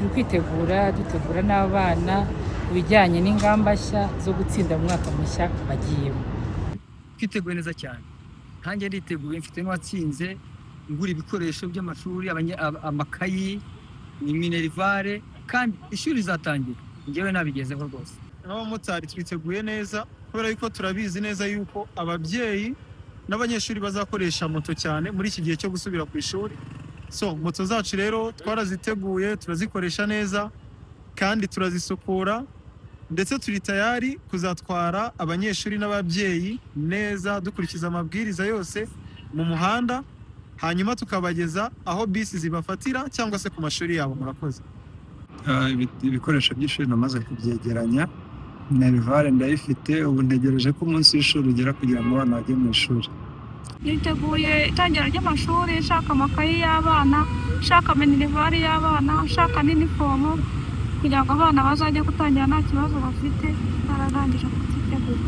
turi kwitegura dutegura n'abana ku bijyanye n'ingamba nshya zo gutsinda mu mwaka mushya bagiyemo. Twiteguye neza cyane, nkanjye nditeguye, mfite n'uwatsinze ngura ibikoresho by'amashuri, amakayi, minerivare, kandi ishuri rizatangira njyewe nabigezeho rwose. N'abamotari twiteguye neza kubera yuko turabizi neza yuko ababyeyi n'abanyeshuri bazakoresha moto cyane muri iki gihe cyo gusubira ku ishuri. So moto zacu rero twaraziteguye, turazikoresha neza kandi turazisukura, ndetse turi tayari kuzatwara abanyeshuri n'ababyeyi neza dukurikiza amabwiriza yose mu muhanda, hanyuma tukabageza aho bisi zibafatira cyangwa se ku mashuri yabo. Murakoze. Ibikoresho by'ishuri namaze kubyegeranya, minerivare ndayifite, ubu ntegereje ko umunsi w'ishuri ugera kugira ngo abana bajye mu ishuri. Niteguye itangira ry'amashuri, nshaka amakayi y'abana, nshaka minerivare y'abana, nshaka n'inifomo kugira ngo abana bazajye gutangira nta kibazo bafite, bararangije kubyitegura.